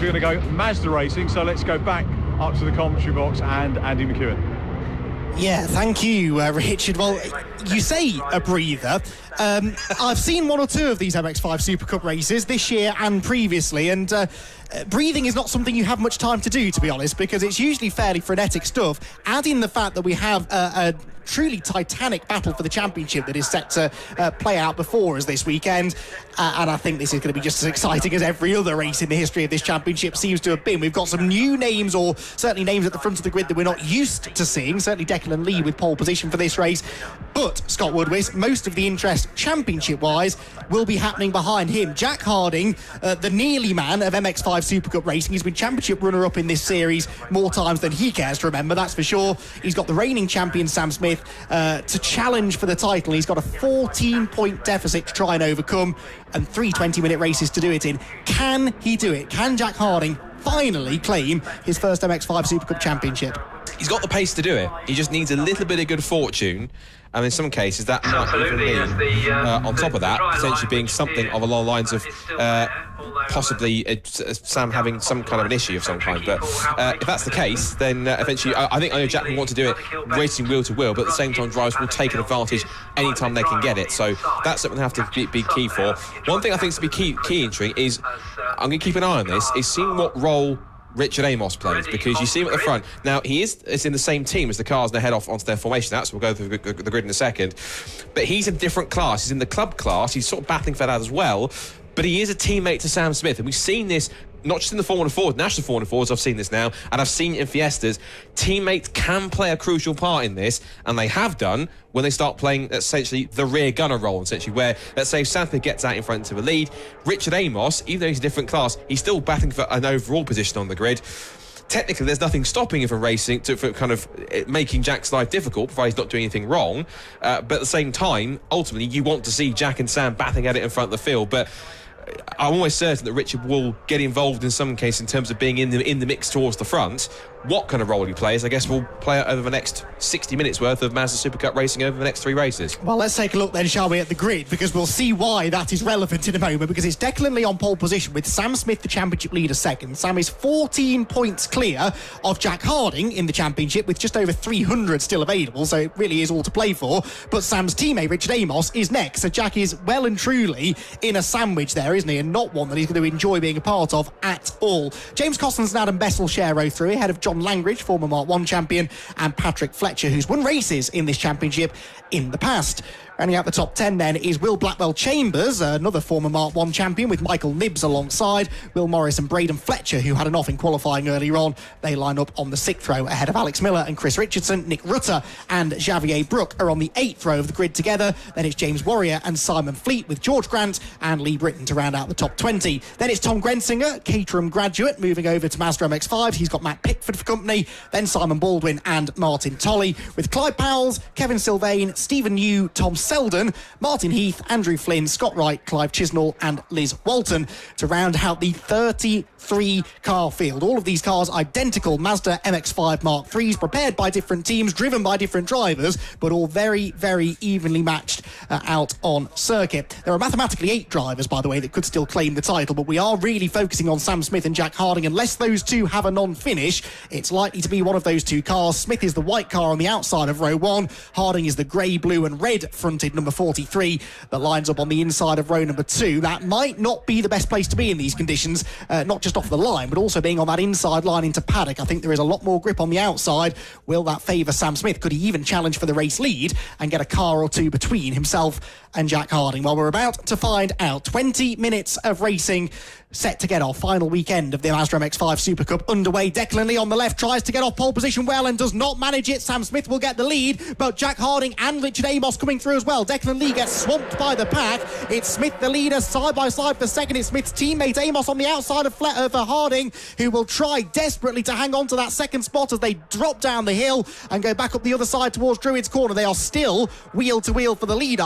we're going to go Mazda racing, so let's go back up to the commentary box and Andy McEwen. Yeah, thank you, Richard. Well, you say a breather. I've seen one or two of these MX-5 Super Cup races this year and previously, and breathing is not something you have much time to do, to be honest, because it's usually fairly frenetic stuff. Add in the fact that we have a truly titanic battle for the championship that is set to play out before us this weekend, and I think this is going to be just as exciting as every other race in the history of this championship seems to have been. We've got some new names, or certainly names at the front of the grid that we're not used to seeing. Certainly Declan Lee with pole position for this race, but Scott Woodwis, most of the interest championship-wise will be happening behind him. Jack Harding, the nearly man of MX-5 Super Cup racing, he's been championship runner-up in this series more times than he cares to remember, that's for sure. He's got the reigning champion Sam Smith to challenge for the title. He's got a 14-point deficit to try and overcome, and 3 20-minute races to do it in. Can he do it? Can Jack Harding finally claim his first MX-5 Super Cup championship? He's got the pace to do it. He just needs a little bit of good fortune, and in some cases that might even mean, on top of that, potentially being something of along the lines of possibly Sam having some kind of an issue of some kind. But if that's the case, then eventually I know Jack will want to do it racing wheel to wheel, but at the same time drivers will take an advantage anytime they can get it. So that's something they have to be key for. One thing I think is to be key entering is, I'm going to keep an eye on this, is seeing what role Richard Amos plays, because you see him at the front. Now, is in the same team as the cars and they head off onto their formation. That's we'll go through the grid in a second. But he's in a different class. He's in the club class. He's sort of battling for that as well. But he is a teammate to Sam Smith. And we've seen this not just in the Formula 4, national Formula 4s, I've seen this now, and I've seen it in Fiestas. Teammates can play a crucial part in this, and they have done when they start playing essentially the rear gunner role, essentially, where, let's say, Sam Smith gets out in front of a lead, Richard Amos, even though he's a different class, he's still battling for an overall position on the grid. Technically, there's nothing stopping him from racing for kind of making Jack's life difficult, provided he's not doing anything wrong. But at the same time, ultimately, you want to see Jack and Sam battling at it in front of the field. But I'm almost certain that Richard will get involved in some case in terms of being in the mix towards the front. What kind of role he plays, I guess we'll play out over the next 60 minutes worth of Mazda Super Cup racing over the next 3 races. Well, let's take a look then, shall we, at the grid, because we'll see why that is relevant in a moment, because it's Declan Lee on pole position with Sam Smith, the championship leader, second. Sam is 14 points clear of Jack Harding in the championship, with just over 300 still available, so it really is all to play for. But Sam's teammate, Richard Amos, is next, so Jack is well and truly in a sandwich there, isn't he, and not one that he's going to enjoy being a part of at all. James Costlands and Adam Bessel share row 3 ahead of John Langridge, former Mark 1 champion, and Patrick Fletcher, who's won races in this championship in the past. Rounding out the top 10 then is Will Blackwell-Chambers, another former Mark 1 champion, with Michael Nibbs alongside. Will Morris and Braden Fletcher, who had an off in qualifying earlier on, they line up on the 6th row ahead of Alex Miller and Chris Richardson. Nick Rutter and Xavier Brook are on the 8th row of the grid together. Then it's James Warrior and Simon Fleet, with George Grant and Lee Britton to round out the top 20. Then it's Tom Grensinger, Caterham graduate, moving over to Mazda MX-5. He's got Matt Pickford for company. Then Simon Baldwin and Martin Tolley, with Clive Powells, Kevin Sylvain, Stephen New, Tom Selden, Martin Heath, Andrew Flynn, Scott Wright, Clive Chisnall and Liz Walton to round out the 33 car field. All of these cars identical Mazda MX-5 Mark IIIs, prepared by different teams, driven by different drivers, but all very, very evenly matched out on circuit. There are mathematically 8 drivers, by the way, that could still claim the title, but we are really focusing on Sam Smith and Jack Harding. Unless those two have a non-finish, it's likely to be one of those 2 cars. Smith is the white car on the outside of row 1. Harding is the grey, blue and red fronted number 43 that lines up on the inside of row number 2. That might not be the best place to be in these conditions, not just off the line, but also being on that inside line into paddock. I think there is a lot more grip on the outside. Will that favour Sam Smith? Could he even challenge for the race lead and get a car or 2 between himself and Jack Harding? Well, we're about to find out. 20 minutes of racing set to get our final weekend of the Mazda MX-5 Super Cup underway. Declan Lee on the left tries to get off pole position well and does not manage it. Sam Smith will get the lead, but Jack Harding and Richard Amos coming through as well. Declan Lee gets swamped by the pack. It's Smith the leader, side by side for second. It's Smith's teammate Amos on the outside of Harding, who will try desperately to hang on to that second spot as they drop down the hill and go back up the other side towards Druids Corner. They are still wheel to wheel for the lead,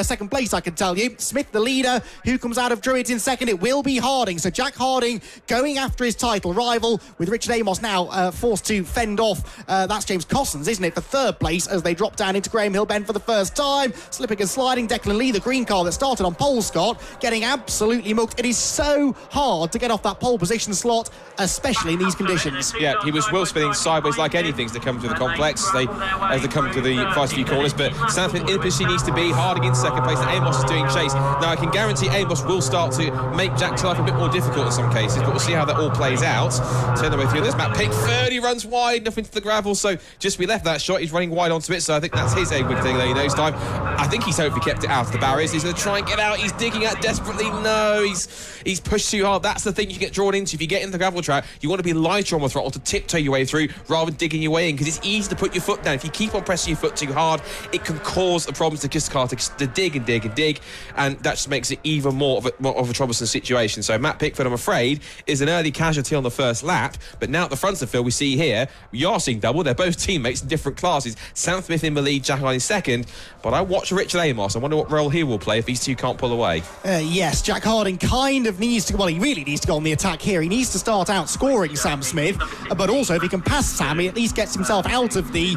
second place, I can tell you. Smith, the leader. Who comes out of Druids in second? It will be Harding. So Jack Harding going after his title rival, with Richard Amos now forced to fend off. That's James Cossons, isn't it, for third place as they drop down into Graham Hill Bend for the first time. Slipping and sliding. Declan Lee, the green car that started on pole, Scott, getting absolutely mugged. It is so hard to get off that pole position slot, especially in these conditions. Yeah, he was wheel spinning sideways like anything as they come to the complex, as they come to the first few corners. But Sam Smith in the position he needs to be. Harding in second place, and Amos is doing chase. Now I can guarantee Amos will start to make Jack's life a bit more difficult in some cases, but we'll see how that all plays out. Turn the way through. There's Matt Pick, third, he runs wide, nothing to the gravel, so just we left that shot, he's running wide onto it, so I think that's his big thing there, nose time. I think he's hopefully kept it out of the barriers. He's going to try and get out. He's digging out desperately. No, he's pushed too hard. That's the thing you get drawn into. If you get in the gravel track, you want to be lighter on the throttle to tiptoe your way through rather than digging your way in, because it's easy to put your foot down. If you keep on pressing your foot too hard, it can cause the problems to just car to dig and dig and dig, and that just makes it even more of a troublesome situation. So Matt Pickford, I'm afraid, is an early casualty on the first lap, but now at the front of the field we see here, we are seeing double. They're both teammates in different classes. Sam Smith in the lead, Jack Harding second, but I watch Richard Amos. I wonder what role he will play if these two can't pull away. Yes, Jack Harding kind of needs to, well, he really needs to go on the attack here. He needs to start outscoring Sam Smith, but also if he can pass Sam, he at least gets himself out of the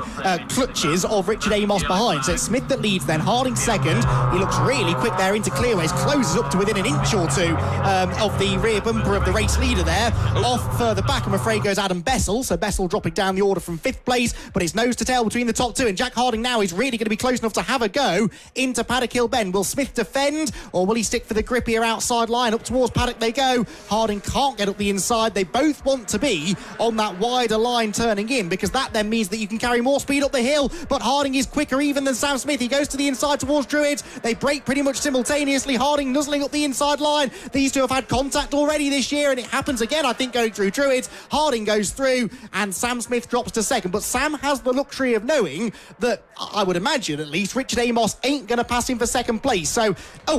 clutches of Richard Amos behind. So it's Smith that leads, then Harding second. He looks really quick there into clearways, closes up to within an inch or two of the rear bumper of the race leader there. Off further back, I'm afraid, goes Adam Bessel. So Bessel dropping down the order from fifth place, but it's nose to tail between the top two, and Jack Harding now is really going to be close enough to have a go into Paddock Hill Bend. Will Smith defend, or will he stick for the grippier outside line? Up towards Paddock they go. Harding can't get up the inside. They both want to be on that wider line turning in, because that then means that you can carry more speed up the hill, but Harding is quicker even than Sam Smith. He goes to the inside towards Druids. They break pretty much simultaneously. Harding nuzzling up the inside line. These two have had contact already this year, and it happens again, I think, going through Druids. Harding goes through, and Sam Smith drops to second, but Sam has the luxury of knowing that, I would imagine at least, Richard Amos ain't going to pass him for second place. So,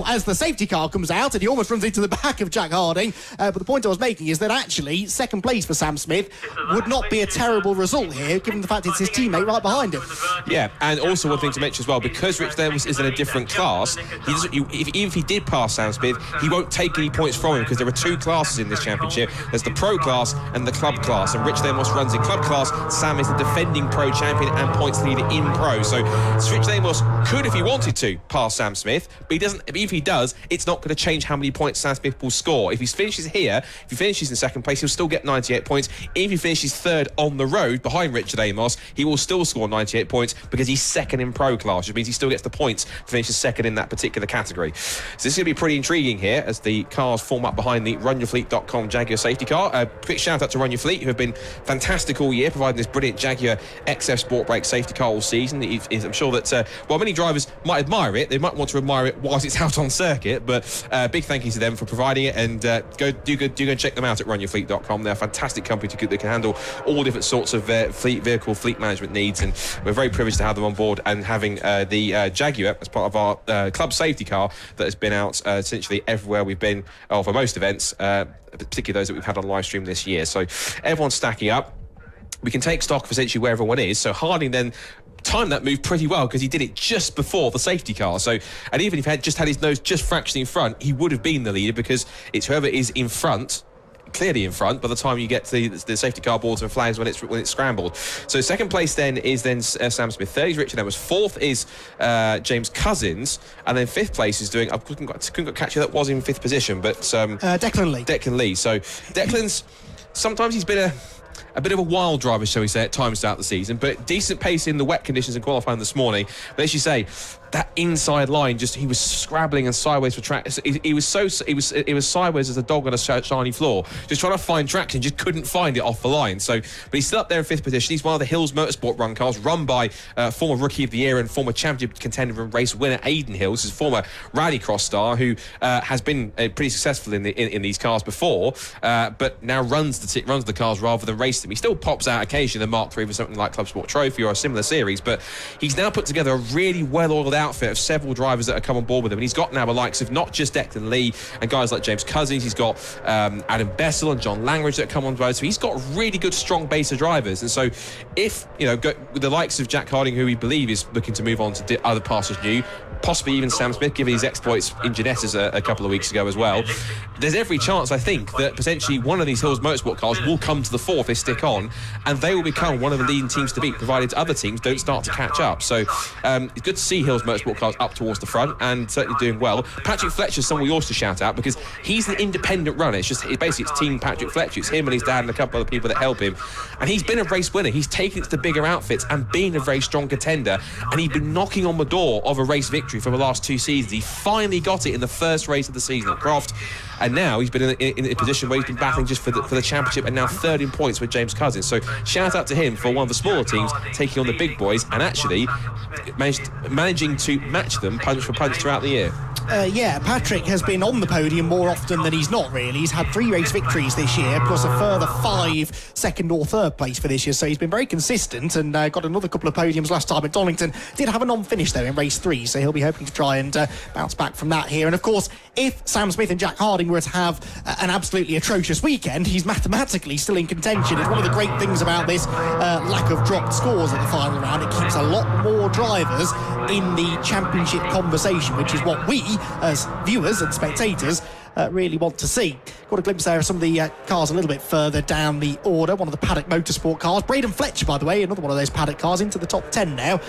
as the safety car comes out, and he almost runs into the back of Jack Harding, but the point I was making is that actually second place for Sam Smith would not be a terrible result here, given the fact it's his teammate right behind him. Yeah, and also one thing to mention as well, because Richard Amos is in a different class, even if he did pass Sam Smith, he won't take any points from him, because there are two classes in this championship. There's the pro class and the club class, and Richard Amos runs in club class. Sam is the defending pro champion and points leader in pro. So Richard Amos could, if he wanted to, pass Sam Smith, but he doesn't. If he does, it's not going to change how many points Sam Smith will score. If he finishes here, if he finishes in second place, he'll still get 98 points. If he finishes third on the road behind Richard Amos, he will still score 98 points, because he's second in pro class, which means he still gets the points to finish second in that particular category. So this is going to be pretty intriguing here as the cars form up behind the RunYourFleet.com Jaguar safety car. Quick shout out to Run Your Fleet, who have been fantastic all year, providing this brilliant Jaguar XF Sport Brake safety car all season. I'm sure that while many drivers might admire it, they might want to admire it whilst it's out on circuit, but big thank you to them for providing it, and go and check them out at RunYourFleet.com. They're a fantastic company that can handle all different sorts of fleet management needs, and we're very privileged to have them on board, and having the Jaguar as part of our club safety car that has been out essentially everywhere we've been, for most events, particularly those that we've had on live stream this year. So everyone's stacking up. We can take stock of essentially where everyone is. So Harding then timed that move pretty well, because he did it just before the safety car. So, and even if he had just had his nose just fractionally in front, he would have been the leader, because it's whoever is in front, clearly in front, by the time you get to the safety car boards and flags when it's scrambled. So second place then is Sam Smith. Third is Richard Amos. Fourth is James Cousins, and then fifth place is doing, I couldn't catch who that was in fifth position, but Declan Lee. Declan Lee. So Declan's sometimes he's been a bit of a wild driver, shall we say, at times throughout the season, but decent pace in the wet conditions in qualifying this morning. But as you say, that inside line, he was scrabbling and sideways for traction. It was sideways as a dog on a shiny floor, just trying to find traction, just couldn't find it off the line. So, but he's still up there in fifth position. He's one of the Hills Motorsport run cars, run by former Rookie of the Year and former championship contender and race winner Aidan Hills, his former rallycross star, who has been pretty successful in these cars before, but now runs the cars rather than race him. He still pops out occasionally in the Mark III for something like Club Sport Trophy or a similar series, but he's now put together a really well-oiled outfit of several drivers that have come on board with him, and he's got now the likes of not just Declan Lee and guys like James Cousins. He's got Adam Bessel and John Langridge that come on board, so he's got a really good strong base of drivers. And so if with the likes of Jack Harding, who we believe is looking to move on to other pastures new, possibly even Sam Smith, given his exploits in Genesis a couple of weeks ago as well, there's every chance, I think, that potentially one of these Hills Motorsport cars will come to the fore if they stick on, and they will become one of the leading teams to beat, provided other teams don't start to catch up. So it's good to see Hills Motorsport cars up towards the front and certainly doing well. Patrick Fletcher's someone we also shout out because he's an independent runner. It's Team Patrick Fletcher. It's him and his dad and a couple other people that help him, and he's been a race winner. He's taken it to the bigger outfits and been a very strong contender, and he's been knocking on the door of a race victory for the last 2 seasons. He finally got it in the first race of the season at Croft, and now he's been in a position where he's been battling just for the championship, and now third in points with James Cousins. So shout out to him for one of the smaller teams taking on the big boys and actually managing to match them punch for punch throughout the year. Patrick has been on the podium more often than he's not, really. He's had 3 race victories this year, plus a further 5 second or third place for this year, so he's been very consistent and got another couple of podiums last time at Donington. Did have a non-finish though in race 3, so he'll be hoping to try and bounce back from that here. And of course, if Sam Smith and Jack Harding were to have an absolutely atrocious weekend, he's mathematically still in contention. It's one of the great things about this lack of dropped scores at the final round. It keeps a lot more drivers in the championship conversation, which is what we, as viewers and spectators, really want to see. Got a glimpse there of some of the cars a little bit further down the order. One of the Paddock Motorsport cars. Braden Fletcher, by the way, another one of those Paddock cars, into the top 10 now.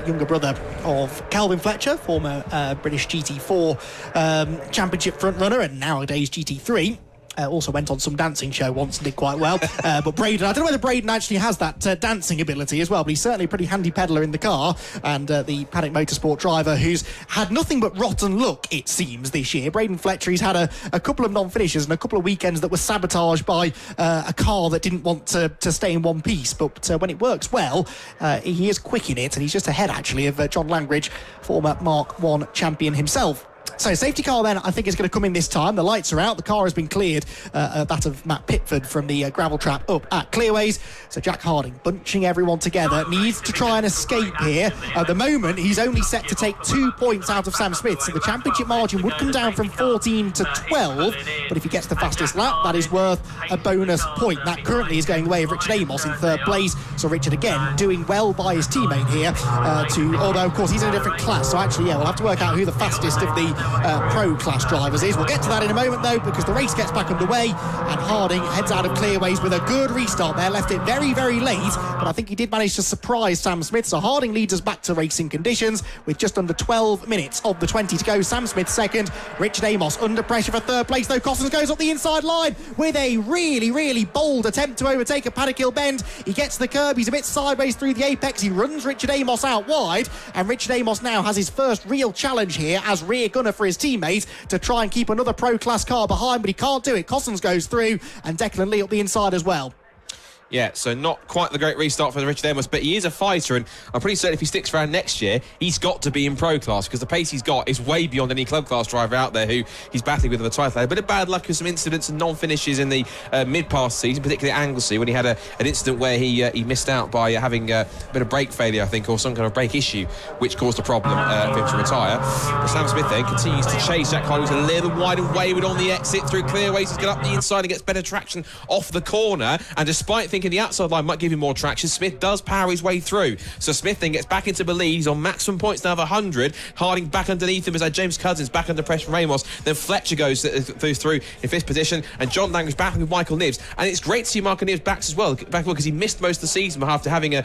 Younger brother of Calvin Fletcher, former British GT4 championship front runner and nowadays GT3. Also went on some dancing show once and did quite well. But Braden, I don't know whether Braden actually has that dancing ability as well, but he's certainly a pretty handy peddler in the car. And the Paddock Motorsport driver who's had nothing but rotten luck, it seems, this year. Braden Fletcher, he's had a couple of non-finishes and a couple of weekends that were sabotaged by a car that didn't want to stay in one piece. But when it works well, he is quick in it, and he's just ahead, actually, of John Langridge, former Mark I champion himself. So safety car then, I think, is going to come in this time. The lights are out. The car has been cleared, that of Matt Pitford from the gravel trap up at Clearways. So Jack Harding bunching everyone together, needs to try and escape here. At the moment, he's only set to take 2 points out of Sam Smith, so the championship margin would come down from 14 to 12. But if he gets the fastest lap, that is worth a bonus point. That currently is going the way of Richard Amos in third place. So Richard, again, doing well by his teammate here. Although, of course, he's in a different class. So actually, we'll have to work out who the fastest of the pro class drivers is. We'll get to that in a moment though, because the race gets back underway and Harding heads out of Clearways with a good restart there. Left it very, very late, but I think he did manage to surprise Sam Smith. So Harding leads us back to racing conditions with just under 12 minutes of the 20 to go. Sam Smith second, Richard Amos under pressure for third place though. Cossins goes up the inside line with a really, really bold attempt to overtake a Paddock Hill bend. He gets the curb, he's a bit sideways through the apex, he runs Richard Amos out wide, and Richard Amos now has his first real challenge here as rear gunner for his teammate to try and keep another pro class car behind, but he can't do it. Cossins goes through and Declan Lee up the inside as well. Yeah, so not quite the great restart for Richard Amos, but he is a fighter, and I'm pretty certain if he sticks around next year, he's got to be in pro class, because the pace he's got is way beyond any club class driver out there who he's battling with in the title. A bit of bad luck with some incidents and non-finishes in the mid-pass season, particularly at Anglesey, when he had an incident where he missed out by having a bit of brake failure, I think, or some kind of brake issue, which caused a problem for him to retire. But Sam Smith then continues to chase Jack Harding, who's a little wide and wayward on the exit through Clearways. He's got up the inside and gets better traction off the corner, and despite thinking the outside line might give him more traction, Smith does power his way through. So Smith then gets back into the lead. He's on maximum points now of 100. Harding back underneath him as James Cousins back under pressure from Ramos. Then Fletcher goes through in fifth position, and John Langridge back with Michael Nibbs. And it's great to see Michael Nibbs back as well, because he missed most of the season after having a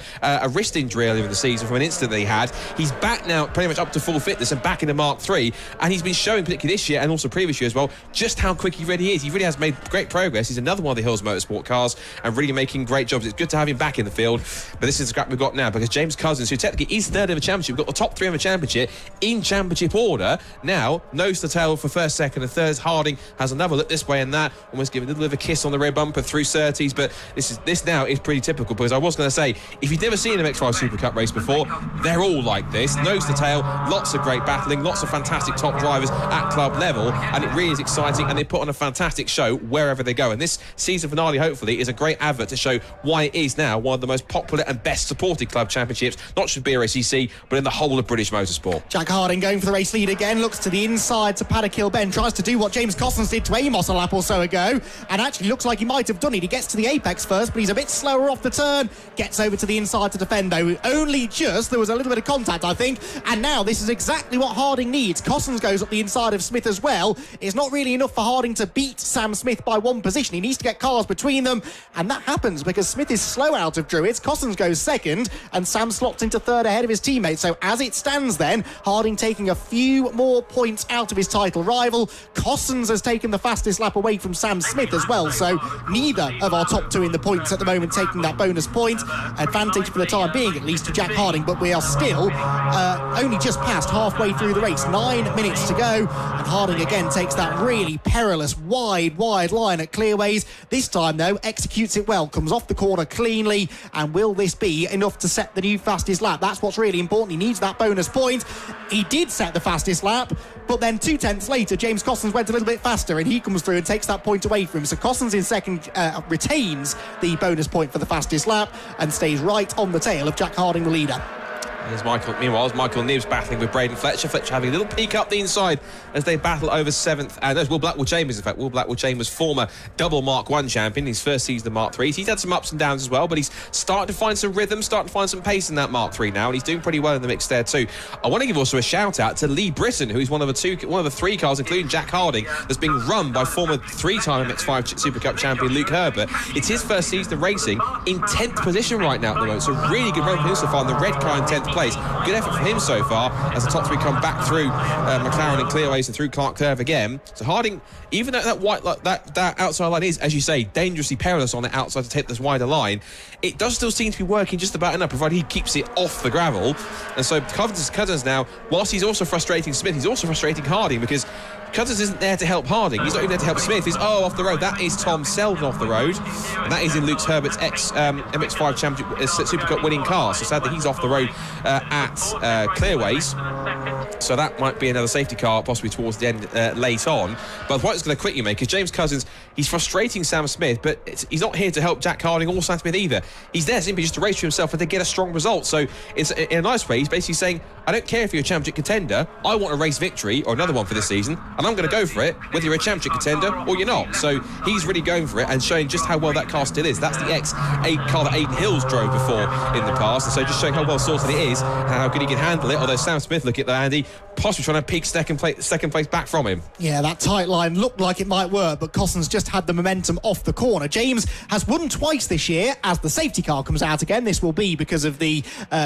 wrist injury earlier in the season from an incident that he had. He's back now pretty much up to full fitness and back in the Mark III, and he's been showing, particularly this year and also previous year as well, just how quick he really is. He really has made great progress. He's another one of the Hills Motorsport cars and really making great jobs. It's good to have him back in the field, but this is the scrap we've got now, because James Cousins, who technically is third in the championship, we've got the top three of the championship in championship order, now nose to tail for first, second and third. Harding has another look this way and that, almost giving a little bit of a kiss on the rear bumper through Surtees, but this now is pretty typical, because I was going to say, if you've never seen an MX-5 Super Cup race before, they're all like this, nose to tail, lots of great battling, lots of fantastic top drivers at club level, and it really is exciting, and they put on a fantastic show wherever they go. And this season finale, hopefully, is a great advert to show show why it is now one of the most popular and best supported club championships, not just for BRSCC, but in the whole of British motorsport. Jack Harding going for the race lead again, looks to the inside to Paddock Hill Bend, tries to do what James Cossons did to Amos a lap or so ago, and actually looks like he might have done it. He gets to the apex first, but he's a bit slower off the turn, gets over to the inside to defend though. Only just, there was a little bit of contact I think, and now this is exactly what Harding needs. Cossons goes up the inside of Smith as well. It's not really enough for Harding to beat Sam Smith by one position. He needs to get cars between them, and that happens because Smith is slow out of Druids. Cossons goes second, and Sam slots into third ahead of his teammate. So as it stands then, Harding taking a few more points out of his title rival. Cossons has taken the fastest lap away from Sam Smith as well, so neither of our top two in the points at the moment taking that bonus point. Advantage for the time being at least to Jack Harding, but we are still only just past halfway through the race. 9 minutes to go, and Harding again takes that really perilous wide line at Clearways. This time though, executes it well, comes off the corner cleanly, and will this be enough to set the new fastest lap? That's what's really important. He needs that bonus point. He did set the fastest lap, but then 2 tenths later James Cossons went a little bit faster and he comes through and takes that point away from him. So Cossons in second retains the bonus point for the fastest lap and stays right on the tail of Jack Harding, the leader. Meanwhile, Michael Nibbs battling with Braden Fletcher. Fletcher having a little peek up the inside as they battle over 7th. And there's Will Blackwell Chambers, in fact. Will Blackwell Chambers, former double Mark 1 champion, his first season of Mark 3s. He's had some ups and downs as well, but he's starting to find some rhythm, starting to find some pace in that Mark 3 now, and he's doing pretty well in the mix there too. I want to give also a shout out to Lee Britton, who is one of the 3 cars, including Jack Harding, that's being run by former 3-time MX5 Super Cup champion Luke Herbert. It's his first season of racing in 10th position right now at the moment, so really good run for him so far in the red car in 10th place. Good effort for him so far as the top 3 come back through McLaren and Clearways and through Clark Curve again. So Harding, even though that outside line is, as you say, dangerously perilous on the outside to take this wider line, it does still seem to be working just about enough, provided he keeps it off the gravel. And so Cousins now, whilst he's also frustrating Smith, he's also frustrating Harding, because Cousins isn't there to help Harding. He's not even there to help Smith. He's off the road. That is Tom Selden off the road, and that is in Luke Herbert's MX5 Championship Super Cup winning car. So sadly he's off the road at Clearways. So that might be another safety car possibly towards the end late on. But the point it's going to quickly make is James Cousins, he's frustrating Sam Smith, but he's not here to help Jack Harding or Sam Smith either. He's there simply just to race for himself and to get a strong result. So it's in a nice way, he's basically saying, I don't care if you're a championship contender, I want a race victory or another one for this season, and I'm going to go for it whether you're a championship contender or you're not. So he's really going for it and showing just how well that car still is. That's the X8 car that Aidan Hills drove before in the past, and so just showing how well sorted it is and how good he can handle it. Although Sam Smith, look at that, Andy, possibly trying to peek second place back from him. Yeah, that tight line looked like it might work, but Cossons just had the momentum off the corner. James has won twice this year as the safety car comes out again. This will be because of the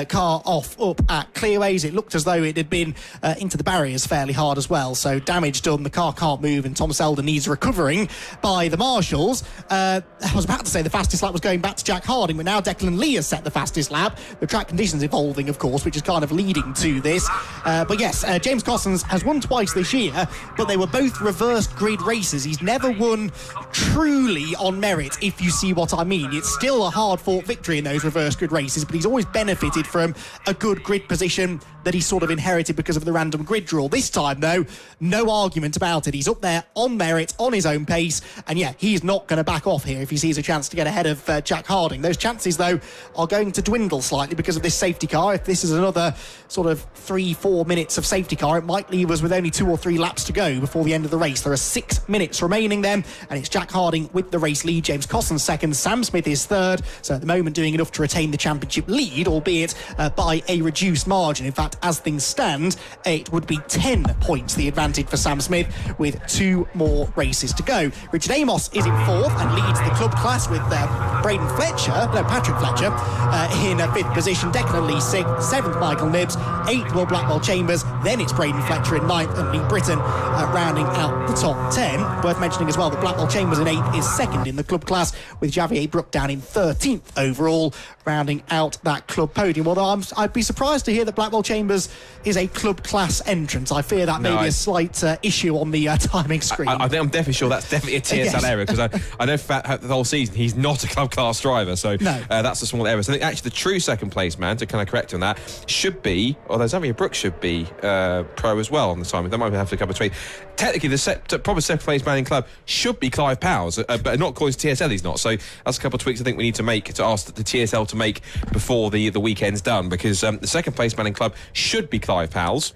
car off up at Clearways. It looked as though it had been into the barriers fairly hard as well, so damage done. The car can't move and Tom Selden needs recovering by the marshals. I was about to say the fastest lap was going back to Jack Harding, but now Declan Lee has set the fastest lap. The track conditions evolving, of course, which is kind of leading to this. But yes, James Cossons has won twice this year, but they were both reversed grid races. He's never won truly on merit, if you see what I mean. It's still a hard-fought victory in those reverse grid races, but he's always benefited from a good grid position that he sort of inherited because of the random grid rule. This time, though, no argument about it. He's up there on merit, on his own pace, and yeah, he's not going to back off here if he sees a chance to get ahead of Jack Harding. Those chances, though, are going to dwindle slightly because of this safety car. If this is another sort of 3-4 minutes of safety car, it might leave us with only 2 or 3 laps to go before the end of the race. There are 6 minutes remaining then, and it's Jack Harding with the race lead. James Cossons second, Sam Smith is third, so at the moment doing enough to retain the championship lead, albeit by a reduced margin. In fact, as things stand, it would be 10 points the advantage for Sam Smith with 2 more races to go. Richard Amos is in 4th and leads the club class with Patrick Fletcher in 5th position, Declan Lee 6th, 7th Michael Nibbs, 8th Will Blackwell Chambers, then it's Braden Fletcher in 9th and Lee Britton rounding out the top 10. Worth mentioning as well that Blackwell Chambers in 8th is 2nd in the club class, with Javier Brook down in 13th overall, rounding out that club podium. Although I'd be surprised to hear that Blackwell Chambers Chambers is a club class entrance. I fear that may be a slight issue on the timing screen. I think I'm definitely sure that's definitely a TSL error, because I know for the whole season he's not a club class driver, so that's a small error. So I think actually the true second place man, to kind of correct on that, should be, although Xavier Brooks should be pro as well on the timing. That might have to come between. Technically, the proper second place man in club should be Clive Powers, but not according to TSL he's not. So that's a couple of tweaks I think we need to make, to ask the TSL to make before the weekend's done, because the second place man in club should be Clive Powers.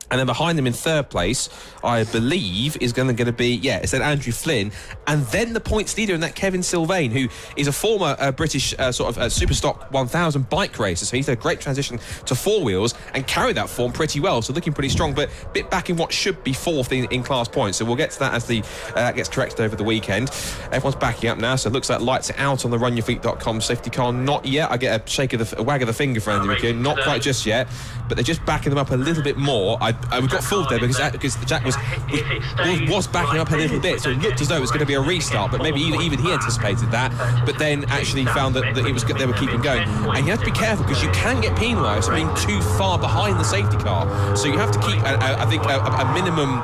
And then behind him in third place, I believe, is going to be, it's then Andrew Flynn. And then the points leader in that, Kevin Sylvain, who is a former British Superstock 1000 bike racer. So he's had a great transition to four wheels and carried that form pretty well. So looking pretty strong, but a bit back in what should be fourth in class points. So we'll get to that as that gets corrected over the weekend. Everyone's backing up now. So it looks like lights are out on the runyourfeet.com safety car. Not yet. I get a wag of the finger for Andy McKeon. Not quite just yet. But they're just backing them up a little bit more. We got fooled there because Jack was backing up a little bit, so it looked as though it was going to be a restart, but maybe even he anticipated that, but then actually found that they were keeping going. And you have to be careful, because you can get penalised for being too far behind the safety car. So you have to keep, I think, a minimum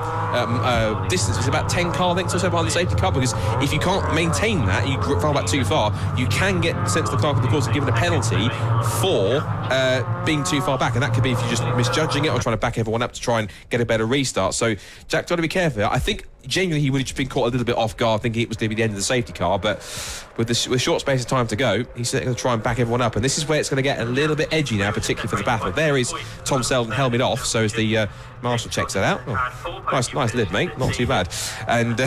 distance. It's about 10 car lengths or so behind the safety car, because if you can't maintain that, you fall back too far, you can get sent to the clerk of the course and given a penalty for being too far back, and that could be if you're just misjudging it or trying to back everyone up to try and get a better restart. So Jack, got to be careful. I think genuinely he would have just been caught a little bit off guard, thinking it was going to be the end of the safety car, but with short space of time to go, he's going to try and back everyone up, and this is where it's going to get a little bit edgy now, particularly for the battle. There is Tom Selden helmet off, so as the marshal checks that out. Nice lid, mate, not too bad. And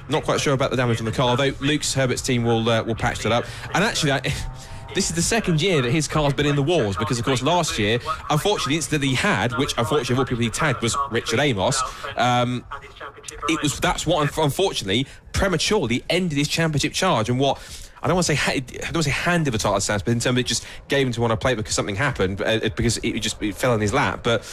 not quite sure about the damage on the car, though. Luke's Herbert's team will patch that up. And actually, this is the second year that his car's been in the wars, because of course last year, unfortunately, the incident that he had, which unfortunately of all people he tagged was Richard Amos, that's what unfortunately prematurely ended his championship charge, and what I don't want to say handed the title to Sam, but in terms of it just gave him to one plate because something happened, because it fell in his lap. But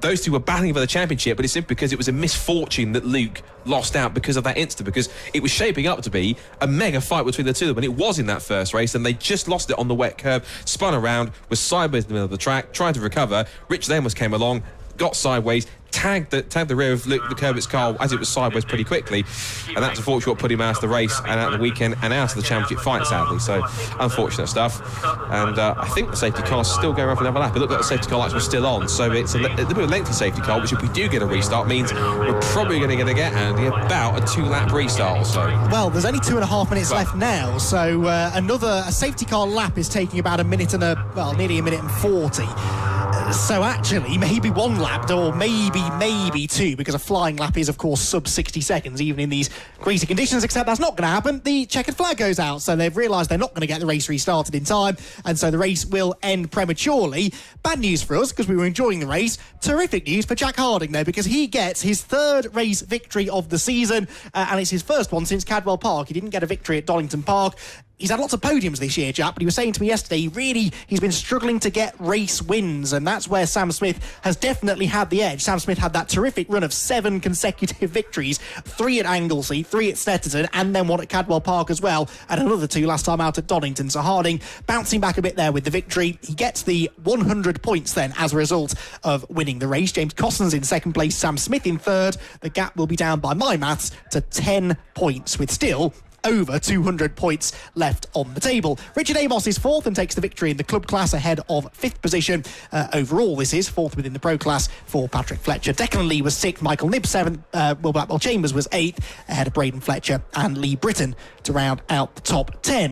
those two were battling for the championship, but it's simply because it was a misfortune that Luke lost out because of that incident, because it was shaping up to be a mega fight between the two of them, and it was in that first race, and they just lost it on the wet curb, spun around, was sideways in the middle of the track, trying to recover. Richard Amos came along, got sideways, tagged the rear of Luke Herbert's car as it was sideways pretty quickly, and that's unfortunately what put him out of the race and out of the weekend and out of the championship fight, sadly. So unfortunate stuff. And I think the safety car's still going around for another lap. It looked like the safety car lights were still on, so it's a little bit of a lengthy safety car, which if we do get a restart means we're probably going to get Andy about a 2-lap restart or so. Well, there's only 2.5 minutes left now, so a safety car lap is taking about nearly a minute and 40. So actually, maybe one lap, or maybe two, because a flying lap is, of course, sub 60 seconds, even in these greasy conditions, except that's not going to happen. The checkered flag goes out, so they've realised they're not going to get the race restarted in time, and so the race will end prematurely. Bad news for us, because we were enjoying the race. Terrific news for Jack Harding, though, because he gets his third race victory of the season, and it's his first one since Cadwell Park. He didn't get a victory at Donington Park. He's had lots of podiums this year, Jack, but he was saying to me yesterday, he's been struggling to get race wins, and that's where Sam Smith has definitely had the edge. Sam Smith had that terrific run of 7 consecutive victories, 3 at Anglesey, 3 at Stetterton, and then one at Cadwell Park as well, and another 2 last time out at Donington. So Harding bouncing back a bit there with the victory. He gets the 100 points then as a result of winning the race. James Cosson's in second place, Sam Smith in third. The gap will be down by my maths to 10 points, with still over 200 points left on the table. Richard Amos is fourth and takes the victory in the club class ahead of 5th position. Overall, this is fourth within the pro class for Patrick Fletcher. Declan Lee was 6th, Michael Nibb 7th, Will Blackwell Chambers was 8th, ahead of Braden Fletcher and Lee Britton to round out the top 10.